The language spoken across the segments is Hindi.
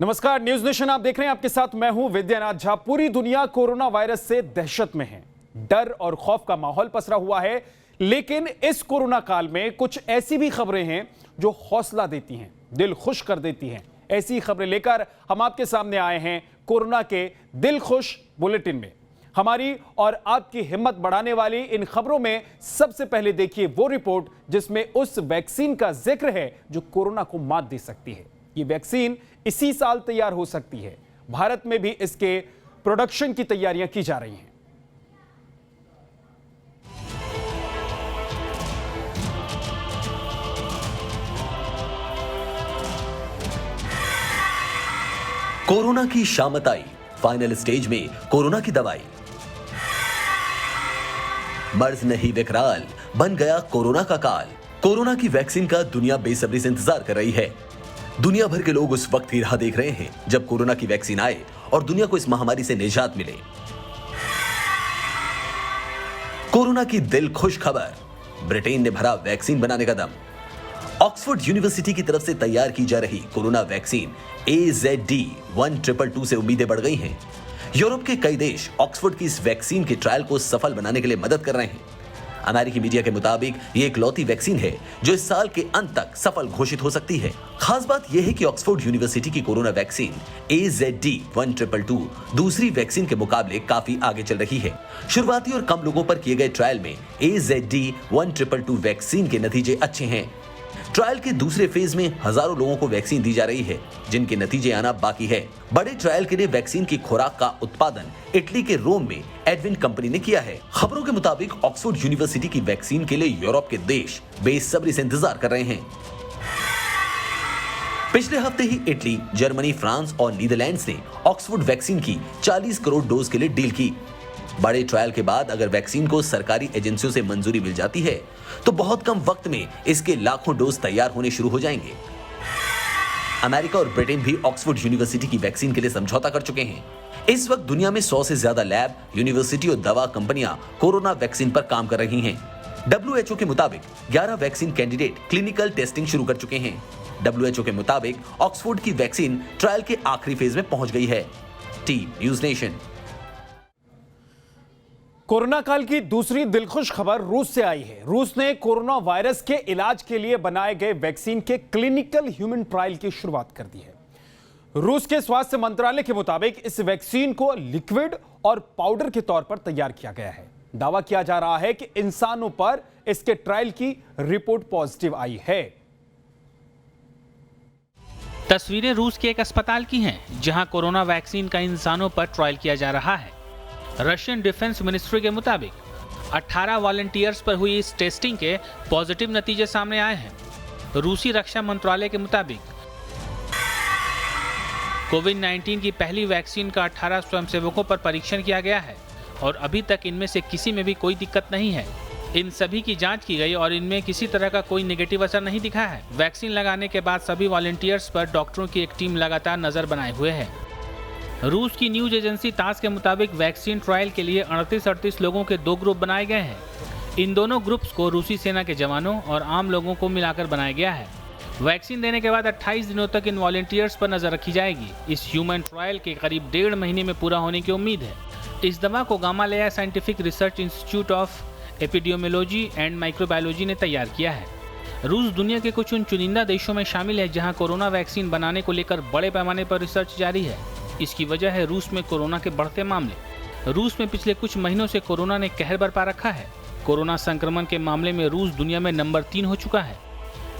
नमस्कार, न्यूज नेशन आप देख रहे हैं। आपके साथ मैं हूं विद्यानाथ झा। पूरी दुनिया कोरोना वायरस से दहशत में है। डर और खौफ का माहौल पसरा हुआ है, लेकिन इस कोरोना काल में कुछ ऐसी भी खबरें हैं जो हौसला देती हैं, दिल खुश कर देती हैं। ऐसी खबरें लेकर हम आपके सामने आए हैं कोरोना के दिल खुश बुलेटिन में। हमारी और आपकी हिम्मत बढ़ाने वाली इन खबरों में सबसे पहले देखिए वो रिपोर्ट जिसमें उस वैक्सीन का जिक्र है जो कोरोना को मात दे सकती है। ये वैक्सीन इसी साल तैयार हो सकती है। भारत में भी इसके प्रोडक्शन की तैयारियां की जा रही हैं। कोरोना की शामत आई, फाइनल स्टेज में कोरोना की दवाई। मर्ज नहीं विकराल, बन गया कोरोना का काल। कोरोना की वैक्सीन का दुनिया बेसब्री से इंतजार कर रही है। दुनिया भर के लोग उस वक्त की राह देख रहे हैं जब कोरोना की वैक्सीन आए और दुनिया को इस महामारी से निजात मिले। कोरोना की दिल खुश खबर, ब्रिटेन ने भरा वैक्सीन बनाने का दम। ऑक्सफोर्ड यूनिवर्सिटी की तरफ से तैयार की जा रही कोरोना वैक्सीन AZD1222 से उम्मीदें बढ़ गई हैं। यूरोप के कई देश ऑक्सफोर्ड की इस वैक्सीन के ट्रायल को सफल बनाने के लिए मदद कर रहे हैं। अमेरिकी मीडिया के मुताबिक ये इकलौती वैक्सीन है जो इस साल के अंत तक सफल घोषित हो सकती है। खास बात यह है कि ऑक्सफोर्ड यूनिवर्सिटी की कोरोना वैक्सीन AZD1222 दूसरी वैक्सीन के मुकाबले काफी आगे चल रही है। शुरुआती और कम लोगों पर किए गए ट्रायल में AZD1222 वैक्सीन के नतीजे अच्छे हैं। ट्रायल के दूसरे फेज में हजारों लोगों को वैक्सीन दी जा रही है, जिनके नतीजे आना बाकी है। बड़े ट्रायल के लिए वैक्सीन की खुराक का उत्पादन इटली के रोम में एडविन कंपनी ने किया है। खबरों के मुताबिक ऑक्सफोर्ड यूनिवर्सिटी की वैक्सीन के लिए यूरोप के देश बेसब्री से इंतजार कर रहे हैं। पिछले हफ्ते ही इटली, जर्मनी, फ्रांस और नीदरलैंड्स ने ऑक्सफोर्ड वैक्सीन की 40 करोड़ डोज के लिए डील की। बड़े ट्रायल के बाद अगर वैक्सीन को सरकारी एजेंसियों से मंजूरी मिल जाती है तो बहुत कम वक्त में इसके लाखों डोज तैयार होने शुरू हो जाएंगे। अमेरिका और ब्रिटेन भी ऑक्सफोर्ड यूनिवर्सिटी की वैक्सीन के लिए समझौता कर चुके हैं। इस वक्त दुनिया में 100 से ज्यादा लैब, यूनिवर्सिटी और दवा कंपनियां कोरोना वैक्सीन पर काम कर रही हैं। WHO के मुताबिक 11 वैक्सीन कैंडिडेट क्लिनिकल टेस्टिंग शुरू कर चुके हैं। WHO के मुताबिक ऑक्सफोर्ड की वैक्सीन ट्रायल के आखिरी फेज में पहुंच गई है। Team news nation. कोरोना काल की दूसरी दिलखुश खबर रूस से आई है। रूस ने कोरोना वायरस के इलाज के लिए बनाए गए वैक्सीन के क्लिनिकल ह्यूमन ट्रायल की शुरुआत कर दी है। रूस के स्वास्थ्य मंत्रालय के मुताबिक इस वैक्सीन को लिक्विड और पाउडर के तौर पर तैयार किया गया है। दावा किया जा रहा है कि इंसानों पर इसके ट्रायल की रिपोर्ट पॉजिटिव आई है। तस्वीरें रूस के एक अस्पताल की हैं, जहां कोरोना वैक्सीन का इंसानों पर ट्रायल किया जा रहा है। रशियन डिफेंस मिनिस्ट्री के मुताबिक 18 वॉलंटियर्स पर हुई इस टेस्टिंग के पॉजिटिव नतीजे सामने आए हैं। रूसी रक्षा मंत्रालय के मुताबिक कोविड-19 की पहली वैक्सीन का 18 स्वयंसेवकों पर परीक्षण किया गया है और अभी तक इनमें से किसी में भी कोई दिक्कत नहीं है। इन सभी की जांच की गई और इनमें किसी तरह का कोई नेगेटिव असर नहीं दिखा है। वैक्सीन लगाने के बाद सभी वॉलंटियर्स पर डॉक्टरों की एक टीम लगातार नजर बनाए हुए है। रूस की न्यूज एजेंसी तास के मुताबिक वैक्सीन ट्रायल के लिए 38 लोगों के 2 ग्रुप बनाए गए हैं। इन दोनों ग्रुप्स को रूसी सेना के जवानों और आम लोगों को मिलाकर बनाया गया है। वैक्सीन देने के बाद 28 दिनों तक इन वॉलंटियर्स पर नजर रखी जाएगी। इस ह्यूमन ट्रायल के करीब 1.5 महीने में पूरा होने की उम्मीद है। इस दवा को Gamaleya scientific research institute of epidemiology and microbiology ने तैयार किया है। रूस दुनिया के कुछ उन चुनिंदा देशों में शामिल है जहां कोरोना वैक्सीन बनाने को लेकर बड़े पैमाने पर रिसर्च जारी है। इसकी वजह है रूस में कोरोना के बढ़ते मामले। रूस में पिछले कुछ महीनों से कोरोना ने कहर बरपा रखा है। कोरोना संक्रमण के मामले में रूस दुनिया में नंबर 3 हो चुका है।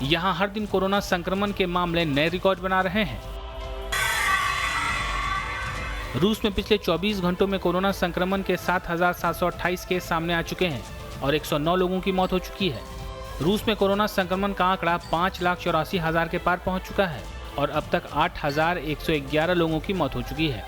यहाँ हर दिन कोरोना संक्रमण के मामले नए रिकॉर्ड बना रहे हैं। रूस में पिछले 24 घंटों में कोरोना संक्रमण के 7,728 केस सामने आ चुके हैं और 109 लोगों की मौत हो चुकी है। रूस में कोरोना संक्रमण का आंकड़ा 5,84,000 के पार पहुंच चुका है और अब तक 8,111 लोगों की मौत हो चुकी है।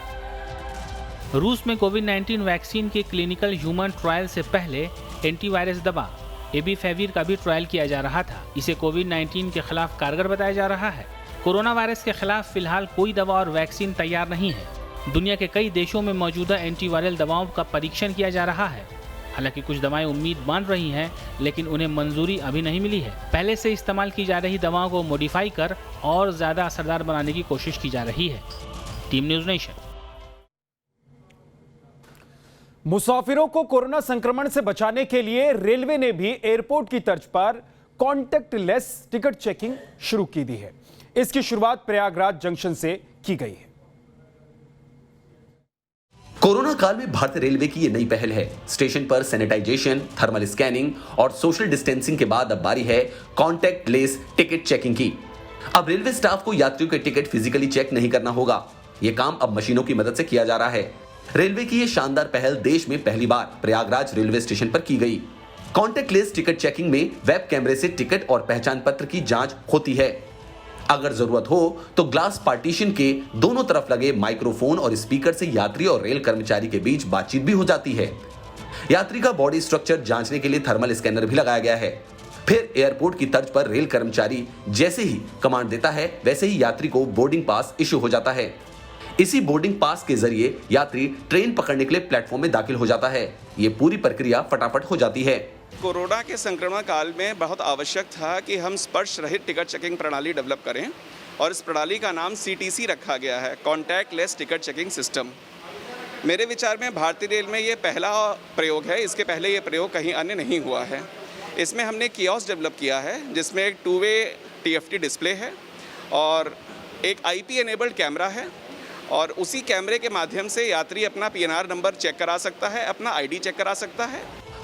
रूस में कोविड-19 वैक्सीन के क्लिनिकल ह्यूमन ट्रायल से पहले एंटीवायरस दवा एबीफेविर का भी ट्रायल किया जा रहा था। इसे कोविड-19 के खिलाफ कारगर बताया जा रहा है। कोरोना वायरस के खिलाफ फिलहाल कोई दवा और वैक्सीन तैयार नहीं है। दुनिया के कई देशों में मौजूदा एंटीवायरल दवाओं का परीक्षण किया जा रहा है। हालांकि कुछ दवाएं उम्मीद बांध रही हैं, लेकिन उन्हें मंजूरी अभी नहीं मिली है। पहले से इस्तेमाल की जा रही दवाओं को मॉडिफाई कर और ज्यादा असरदार बनाने की कोशिश की जा रही है। Team news nation. मुसाफिरों को कोरोना संक्रमण से बचाने के लिए रेलवे ने भी एयरपोर्ट की तर्ज पर कॉन्टैक्टलेस टिकट चेकिंग शुरू की दी है। इसकी शुरुआत प्रयागराज जंक्शन से की गई है। कोरोना काल में भारतीय रेलवे की यह नई पहल है। स्टेशन पर सैनिटाइजेशन, थर्मल स्कैनिंग और सोशल डिस्टेंसिंग के बाद अब बारी है कॉन्टैक्टलेस टिकट चेकिंग की। अब रेलवे स्टाफ को यात्रियों के टिकट फिजिकली चेक नहीं करना होगा। यह काम अब मशीनों की मदद से किया जा रहा है। रेलवे की यह शानदार पहल देश में पहली बार प्रयागराज रेलवे स्टेशन पर की गई। कॉन्टैक्टलेस टिकट चेकिंग में वेब कैमरे से टिकट और पहचान पत्र की जांच होती है। अगर जरूरत हो तो ग्लास पार्टीशन के दोनों तरफ लगे माइक्रोफोन और स्पीकर से यात्री और रेल कर्मचारी के बीच बातचीत भी हो जाती है। यात्री का बॉडी स्ट्रक्चर जांचने के लिए थर्मल स्कैनर भी लगाया गया है। फिर एयरपोर्ट की तर्ज पर रेल कर्मचारी जैसे ही कमांड देता है, वैसे ही यात्री को बोर्डिंग पास इश्यू हो जाता है। इसी बोर्डिंग पास के जरिए यात्री ट्रेन पकड़ने के लिए प्लेटफॉर्म में दाखिल हो जाता है। ये पूरी प्रक्रिया फटाफट हो जाती है। कोरोना के संक्रमण काल में बहुत आवश्यक था कि हम स्पर्श रहित टिकट चेकिंग प्रणाली डेवलप करें और इस प्रणाली का नाम CTC रखा गया है, कॉन्टैक्टलेस टिकट चेकिंग सिस्टम। मेरे विचार में भारतीय रेल में ये पहला प्रयोग है। इसके पहले ये प्रयोग कहीं अन्य नहीं हुआ है। इसमें हमने कियोस्क डेवलप किया है जिसमें एक 2-वे TFT डिस्प्ले है और एक IP एनेबल्ड कैमरा है और उसी कैमरे के माध्यम से यात्री अपना PNR नंबर चेक करा सकता है, अपना ID चेक करा सकता है।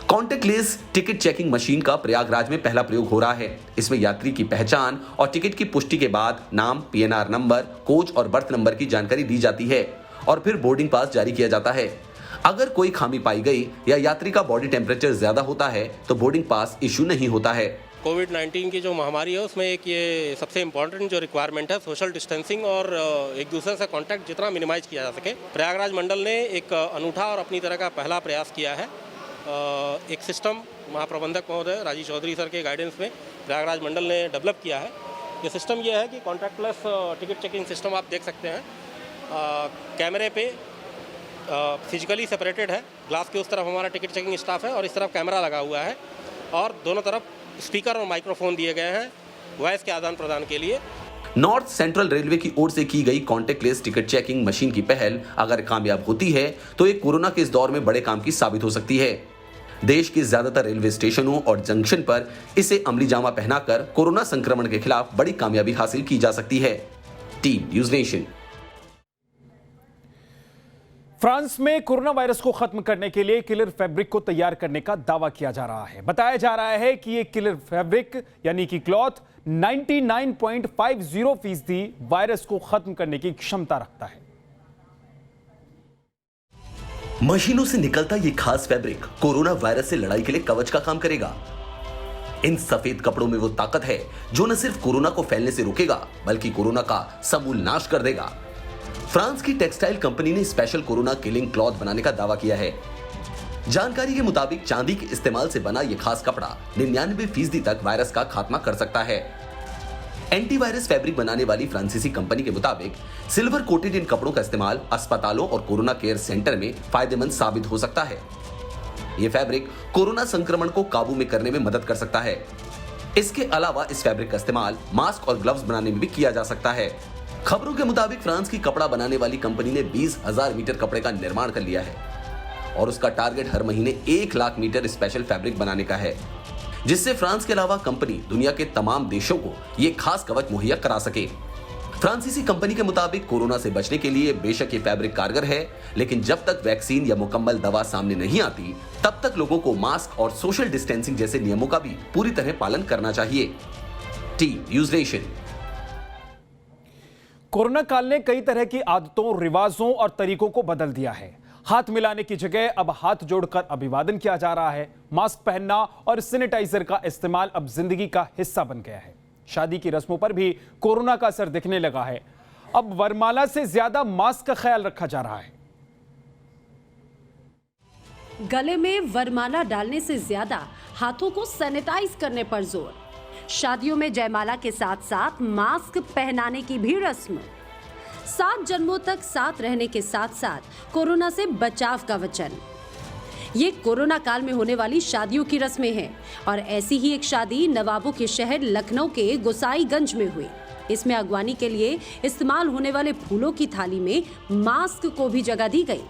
कॉन्टैक्टलेस टिकट चेकिंग मशीन का प्रयागराज में पहला प्रयोग हो रहा है। इसमें यात्री की पहचान और टिकट की पुष्टि के बाद नाम, PNR नंबर, कोच और बर्थ नंबर की जानकारी दी जाती है और फिर बोर्डिंग पास जारी किया जाता है। अगर कोई खामी पाई गई या यात्री का बॉडी टेम्परेचर ज्यादा होता है तो बोर्डिंग पास इश्यू नहीं होता है। कोविड-19 की जो महामारी है उसमें एक ये सबसे इम्पोर्टेंट जो रिक्वायरमेंट है सोशल डिस्टेंसिंग और एक दूसरे से कांटेक्ट जितना मिनिमाइज किया जा सके। प्रयागराज मंडल ने एक अनूठा और अपनी तरह का पहला प्रयास किया है। एक सिस्टम महाप्रबंधक महोदय राजीव चौधरी सर के गाइडेंस में प्रयागराज मंडल ने डेवलप किया है। ये सिस्टम ये है कि कॉन्टैक्टलेस टिकट चेकिंग सिस्टम आप देख सकते हैं। कैमरे पे फिजिकली सेपरेटेड है। ग्लास के उस तरफ हमारा टिकट चेकिंग स्टाफ है और इस तरफ कैमरा लगा हुआ है और दोनों तरफ स्पीकर और माइक्रोफोन दिए गए हैं वॉइस के आदान प्रदान के लिए। नॉर्थ सेंट्रल रेलवे की ओर से की गई कॉन्टैक्टलेस टिकट चेकिंग मशीन की पहल अगर कामयाब होती है तो ये कोरोना के इस दौर में बड़े काम की साबित हो सकती है। देश के ज्यादातर रेलवे स्टेशनों और जंक्शन पर इसे अमली जामा पहनाकर कोरोना संक्रमण के खिलाफ बड़ी कामयाबी हासिल की जा सकती है। Team news nation. फ्रांस में कोरोना वायरस को खत्म करने के लिए किलर फैब्रिक को तैयार करने का दावा किया जा रहा है। बताया जा रहा है कि ये किलर फैब्रिक यानी कि क्लॉथ 99.50% वायरस को खत्म करने की क्षमता रखता है। मशीनों से निकलता ये खास फैब्रिक कोरोना वायरस से लड़ाई के लिए कवच का काम करेगा। इन सफेद कपड़ों में वो ताकत है जो न सिर्फ कोरोना को फैलने से रोकेगा बल्कि कोरोना का समूल नाश कर देगा। फ्रांस की टेक्सटाइल कंपनी ने स्पेशल कोरोना किलिंग क्लॉथ बनाने का दावा किया है। जानकारी के मुताबिक चांदी के इस्तेमाल से बना यह खास कपड़ा 99% तक वायरस का खात्मा कर सकता है। एंटीवायरस फैब्रिक बनाने वाली फ्रांसीसी कंपनी के मुताबिक सिल्वर कोटेड इन कपड़ों का इस्तेमाल अस्पतालों और कोरोना केयर सेंटर में फायदेमंद साबित हो सकता है। यह फैब्रिक कोरोना संक्रमण को काबू में करने में मदद कर सकता है। इसके अलावा इस फैब्रिक का इस्तेमाल मास्क और ग्लव्स बनाने में भी किया जा सकता है। खबरों के मुताबिक फ्रांस की कपड़ा बनाने वाली कंपनी ने 20,000 मीटर कपड़े का निर्माण कर लिया है और उसका टारगेट हर महीने 1 लाख मीटर स्पेशल फैब्रिक बनाने का है, जिससे फ्रांस के अलावा कंपनी दुनिया के तमाम देशों को यह खास कवच मुहैया करा सके। फ्रांसीसी कंपनी के मुताबिक कोरोना से बचने के लिए बेशक ये फैब्रिक कारगर है, लेकिन जब तक वैक्सीन या मुकम्मल दवा सामने नहीं आती तब तक लोगों को मास्क और सोशल डिस्टेंसिंग जैसे नियमों का भी पूरी तरह पालन करना चाहिए। Team news nation. कोरोना काल ने कई तरह की आदतों, रिवाजों और तरीकों को बदल दिया है। हाथ मिलाने की जगह अब हाथ जोड़कर अभिवादन किया जा रहा है। मास्क पहनना और सैनिटाइजर का इस्तेमाल अब जिंदगी का हिस्सा बन गया है। शादी की रस्मों पर भी कोरोना का असर दिखने लगा है। अब वरमाला से ज्यादा मास्क का ख्याल रखा जा रहा है। गले में वरमाला डालने से ज्यादा हाथों को सैनिटाइज करने पर जोर। शादियों में जयमाला के साथ साथ मास्क पहनाने की भी रस्म। 7 जन्मों तक साथ रहने के साथ साथ कोरोना से बचाव का वचन। ये कोरोना काल में होने वाली शादियों की रस्में हैं और ऐसी ही एक शादी नवाबों के शहर लखनऊ के गोसाईगंज में हुई। इसमें अगवानी के लिए इस्तेमाल होने वाले फूलों की थाली में मास्क को भी जगह दी गई।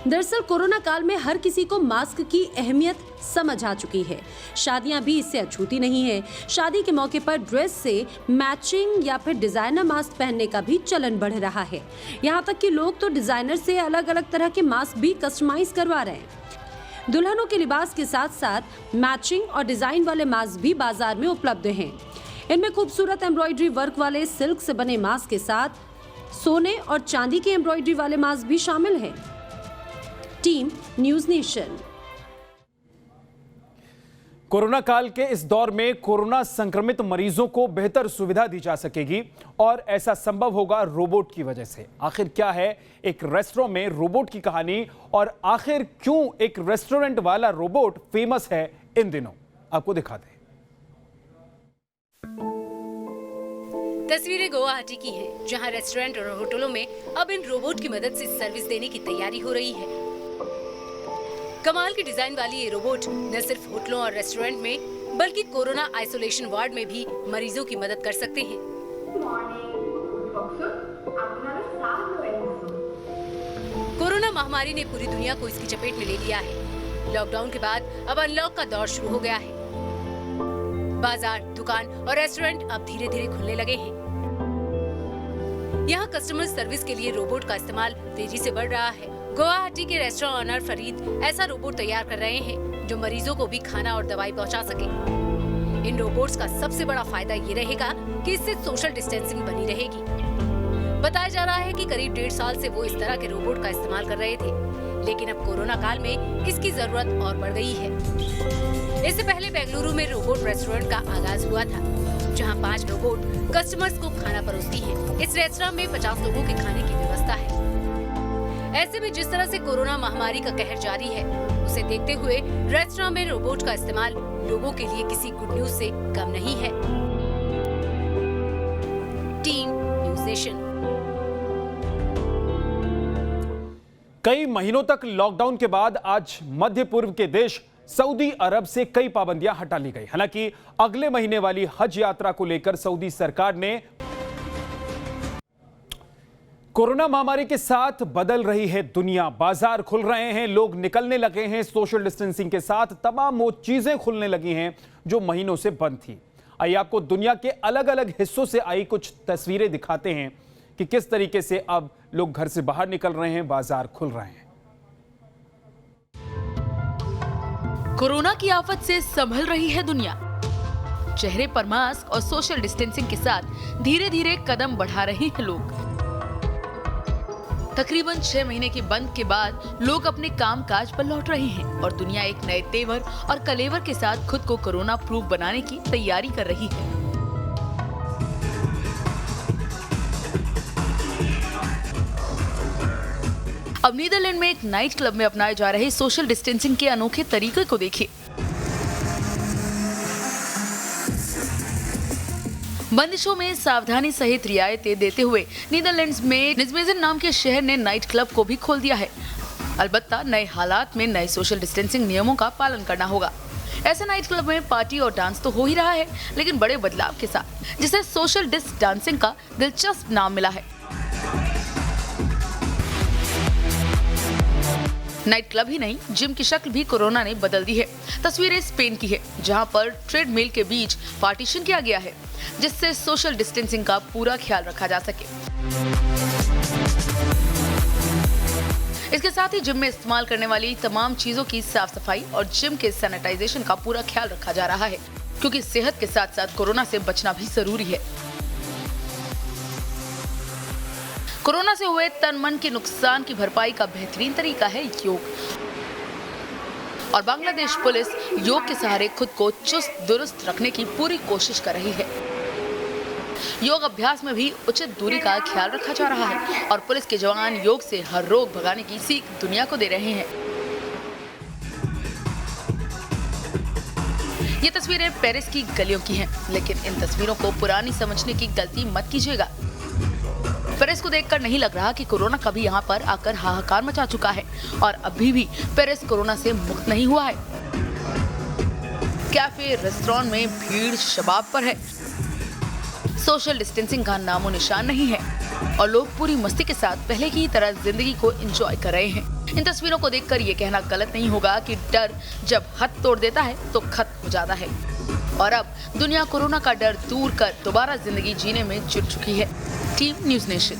दरअसल कोरोना काल में हर किसी को मास्क की अहमियत समझ आ चुकी है। शादियां भी इससे अछूती नहीं है। शादी के मौके पर ड्रेस से मैचिंग या फिर डिजाइनर मास्क पहनने का भी चलन बढ़ रहा है। यहाँ तक कि लोग तो डिजाइनर से अलग अलग तरह के मास्क भी कस्टमाइज करवा रहे हैं। दुल्हनों के लिबास के साथ साथ मैचिंग और डिजाइन वाले मास्क भी बाजार में उपलब्ध हैं। इनमें खूबसूरत एम्ब्रॉयडरी वर्क वाले सिल्क से बने मास्क के साथ सोने और चांदी के एम्ब्रॉयडरी वाले मास्क भी शामिल हैं। Team news nation. कोरोना काल के इस दौर में कोरोना संक्रमित मरीजों को बेहतर सुविधा दी जा सकेगी और ऐसा संभव होगा रोबोट की वजह से। आखिर क्या है एक रेस्टोरेंट में रोबोट की कहानी और आखिर क्यों एक रेस्टोरेंट वाला रोबोट फेमस है इन दिनों, आपको दिखाते हैं। तस्वीरें गुवाहाटी की हैं, जहां रेस्टोरेंट और होटलों में अब इन रोबोट की मदद से सर्विस देने की तैयारी हो रही है। कमाल की डिजाइन वाली ये रोबोट न सिर्फ होटलों और रेस्टोरेंट में बल्कि कोरोना आइसोलेशन वार्ड में भी मरीजों की मदद कर सकते हैं। कोरोना महामारी ने पूरी दुनिया को इसकी चपेट में ले लिया है। लॉकडाउन के बाद अब अनलॉक का दौर शुरू हो गया है। बाजार, दुकान और रेस्टोरेंट अब धीरे धीरे खुलने लगे हैं। यहाँ कस्टमर सर्विस के लिए रोबोट का इस्तेमाल तेजी से बढ़ रहा है। गुवाहाटी के रेस्टोरेंट ऑनर फरीद ऐसा रोबोट तैयार कर रहे हैं जो मरीजों को भी खाना और दवाई पहुंचा सके। इन रोबोट्स का सबसे बड़ा फायदा ये रहेगा कि इससे सोशल डिस्टेंसिंग बनी रहेगी। बताया जा रहा है कि करीब 1.5 साल से वो इस तरह के रोबोट का इस्तेमाल कर रहे थे, लेकिन अब कोरोना काल में इसकी जरूरत और बढ़ गई है। इससे पहले बेंगलुरु में रोबोट रेस्टोरेंट का आगाज हुआ था, जहां 5 रोबोट कस्टमर्स को खाना परोसती हैं। इस रेस्टोरेंट में 50 लोगों के खाने की व्यवस्था है। ऐसे में जिस तरह से कोरोना महामारी का कहर जारी है, उसे देखते हुए रेस्टोरेंट में रोबोट का इस्तेमाल लोगों के लिए किसी गुड न्यूज से कम नहीं है। Team news nation. कई महीनों तक लॉकडाउन के बाद आज मध्य पूर्व के देश सऊदी अरब से कई पाबंदियां हटा ली गई। हालांकि अगले महीने वाली हज यात्रा को लेकर सऊदी सरकार ने कोरोना महामारी के साथ बदल रही है दुनिया। बाजार खुल रहे हैं, लोग निकलने लगे हैं, सोशल डिस्टेंसिंग के साथ तमाम वो चीजें खुलने लगी हैं जो महीनों से बंद थी। आइए आपको दुनिया के अलग अलग हिस्सों से आई कुछ तस्वीरें दिखाते हैं कि किस तरीके से अब लोग घर से बाहर निकल रहे हैं, बाजार खुल रहे हैं। कोरोना की आफत से संभल रही है दुनिया। चेहरे पर मास्क और सोशल डिस्टेंसिंग के साथ धीरे धीरे कदम बढ़ा रहे हैं लोग। तकरीबन 6 महीने के बंद के बाद लोग अपने कामकाज पर लौट रहे हैं और दुनिया एक नए तेवर और कलेवर के साथ खुद को कोरोना प्रूफ बनाने की तैयारी कर रही है। अब नीदरलैंड में एक नाइट क्लब में अपनाए जा रहे सोशल डिस्टेंसिंग के अनोखे तरीके को देखिए। बंदिशों में सावधानी सहित रियायतें देते हुए नीदरलैंड्स में निजमेजन नाम के शहर ने नाइट क्लब को भी खोल दिया है। अलबत्ता नए हालात में नए सोशल डिस्टेंसिंग नियमों का पालन करना होगा। ऐसे नाइट क्लब में पार्टी और डांस तो हो ही रहा है, लेकिन बड़े बदलाव के साथ, जिसे सोशल डिस्क डांसिंग का दिलचस्प नाम मिला है। नाइट क्लब ही नहीं, जिम की शक्ल भी कोरोना ने बदल दी है। तस्वीरें स्पेन की है, जहां पर ट्रेडमिल के बीच पार्टीशन किया गया है, जिससे सोशल डिस्टेंसिंग का पूरा ख्याल रखा जा सके। इसके साथ ही जिम में इस्तेमाल करने वाली तमाम चीजों की साफ सफाई और जिम के सैनिटाइजेशन का पूरा ख्याल रखा जा रहा है, क्योंकि सेहत के साथ साथ कोरोना से बचना भी जरूरी है। कोरोना से हुए तन मन के नुकसान की भरपाई का बेहतरीन तरीका है योग। और बांग्लादेश पुलिस योग के सहारे खुद को चुस्त दुरुस्त रखने की पूरी कोशिश कर रही है। योग अभ्यास में भी उचित दूरी का ख्याल रखा जा रहा है और पुलिस के जवान योग से हर रोग भगाने की सीख दुनिया को दे रहे हैं। ये तस्वीरें पेरिस की गलियों की हैं, लेकिन इन तस्वीरों को पुरानी समझने की गलती मत कीजिएगा। पेरिस को देखकर नहीं लग रहा कि कोरोना कभी यहाँ पर आकर हाहाकार मचा चुका है और अभी भी पेरिस कोरोना से मुक्त नहीं हुआ है। कैफे रेस्टोरेंट में भीड़ शबाब पर है, सोशल डिस्टेंसिंग का नामो निशान नहीं है और लोग पूरी मस्ती के साथ पहले की तरह जिंदगी को एंजॉय कर रहे हैं। इन तस्वीरों को देखकर ये कहना गलत नहीं होगा कि डर जब हद तोड़ देता है तो खत्म हो जाता है और अब दुनिया कोरोना का डर दूर कर दोबारा जिंदगी जीने में जुट चुकी है। Team news nation.